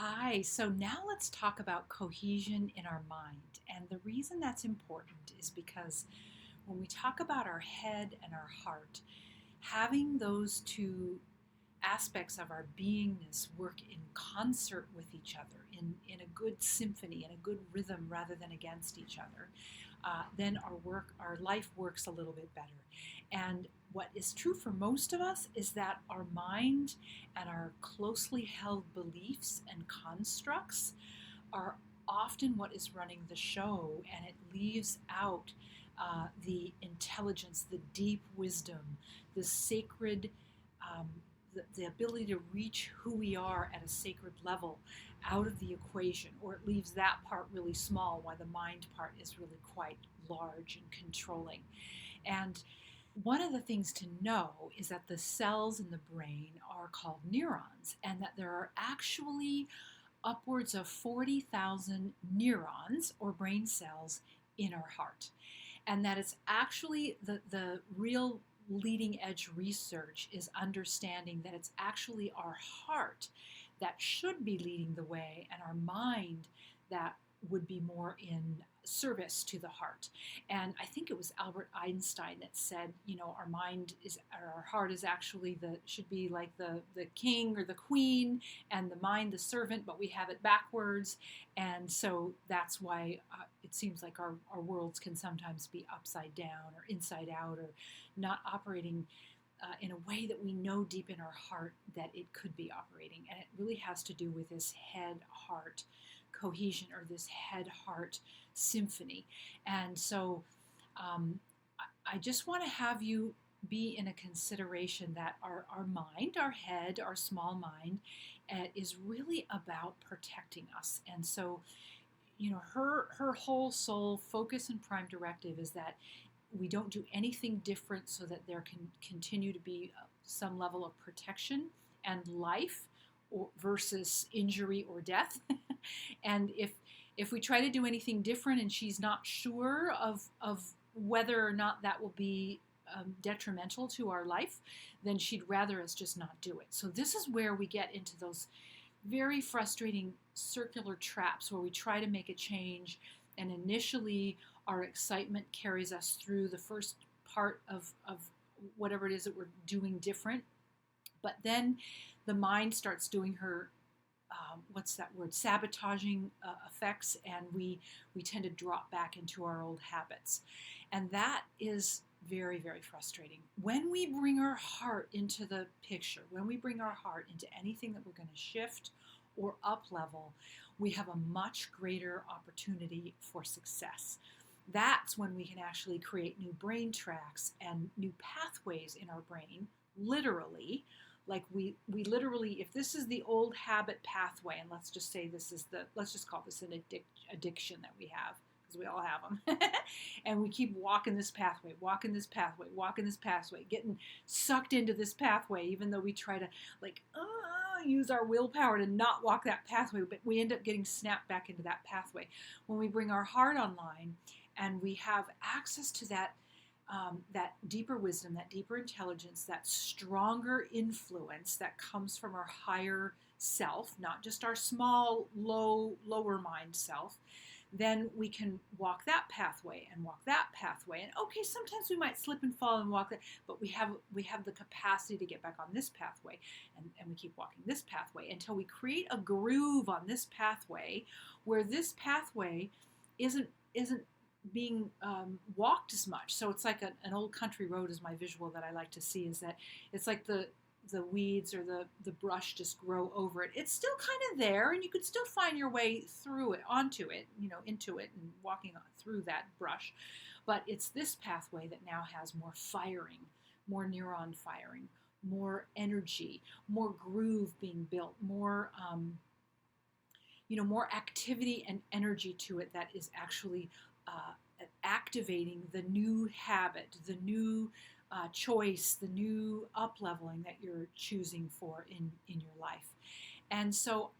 Hi, so now let's talk about cohesion in our mind. And the reason that's important is because when we talk about our head and our heart, having those two aspects of our beingness work in concert with each other, in a good symphony, in a good rhythm rather than against each other, then our life works a little bit better. And what is true for most of us is that our mind and our closely held beliefs and constructs are often what is running the show, and it leaves out the intelligence, the deep wisdom, the sacred, um, the ability to reach who we are at a sacred level out of the equation, or it leaves that part really small while the mind part is really quite large and controlling. And one of the things to know is that the cells in the brain are called neurons, and that there are actually upwards of 40,000 neurons or brain cells in our heart. And that it's actually the real leading edge research is understanding that it's actually our heart that should be leading the way and our mind that would be more in service to the heart. And I think it was Albert Einstein that said, our mind is, or our heart is actually should be like the king or the queen, and the mind the servant, but we have it backwards. And so that's why it seems like our worlds can sometimes be upside down or inside out, or not operating in a way that we know deep in our heart that it could be operating. And it really has to do with this head heart cohesion, or this head heart symphony. And so I just want to have you be in a consideration that our mind, our head, our small mind, is really about protecting us. And so, her whole soul focus and prime directive is that we don't do anything different, so that there can continue to be some level of protection and life, versus injury or death. And if we try to do anything different and she's not sure of whether or not that will be detrimental to our life, then she'd rather us just not do it. So this is where we get into those very frustrating circular traps where we try to make a change, and initially our excitement carries us through the first part of whatever it is that we're doing different. But then the mind starts doing her what's that word, sabotaging effects, and we tend to drop back into our old habits. And that is very, very frustrating. When we bring our heart into the picture, when we bring our heart into anything that we're going to shift or up level, we have a much greater opportunity for success. That's when we can actually create new brain tracks and new pathways in our brain, literally. Like we literally, if this is the old habit pathway, and let's just say let's just call this an addiction that we have, because we all have them. And we keep walking this pathway, getting sucked into this pathway, even though we try to use our willpower to not walk that pathway, but we end up getting snapped back into that pathway. When we bring our heart online and we have access to that deeper wisdom, that deeper intelligence, that stronger influence that comes from our higher self, not just our small, lower mind self, then we can walk that pathway and walk that pathway. And okay, sometimes we might slip and fall and walk that, but we have the capacity to get back on this pathway, and we keep walking this pathway until we create a groove on this pathway, where this pathway isn't being walked as much. So it's like an old country road is my visual that I like to see, is that it's like the weeds or the brush just grow over it. It's still kind of there, and you could still find your way through it, onto it, into it, and walking through that brush. But it's this pathway that now has more firing, more neuron firing, more energy, more groove being built, more more activity and energy to it, that is actually activating the new habit, the new choice, the new up-leveling that you're choosing for in your life. And so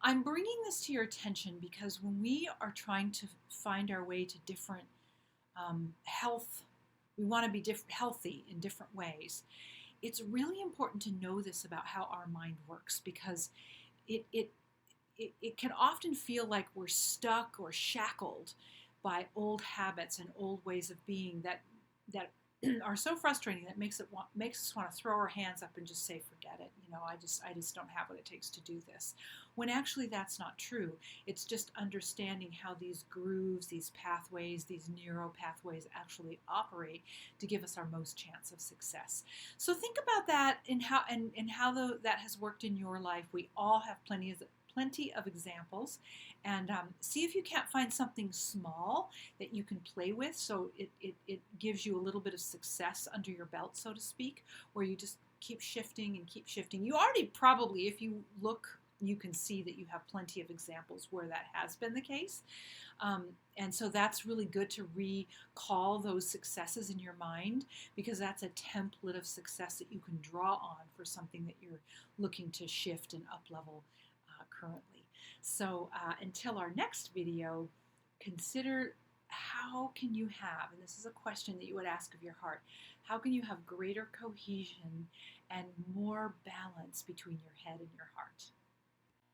I'm bringing this to your attention because when we are trying to find our way to different health, we want to be healthy in different ways. It's really important to know this about how our mind works, because it it can often feel like we're stuck or shackled by old habits and old ways of being that are so frustrating that makes us want to throw our hands up and just say forget it. I just don't have what it takes to do this. When actually that's not true. It's just understanding how these grooves, these pathways, these neural pathways actually operate to give us our most chance of success. So think about that and how that has worked in your life. We all have plenty of examples, and see if you can't find something small that you can play with, so it gives you a little bit of success under your belt, so to speak, where you just keep shifting and keep shifting. You already probably, if you look, you can see that you have plenty of examples where that has been the case. And so that's really good to recall those successes in your mind, because that's a template of success that you can draw on for something that you're looking to shift and up level currently. So until our next video, consider how can you have, and this is a question that you would ask of your heart, how can you have greater cohesion and more balance between your head and your heart?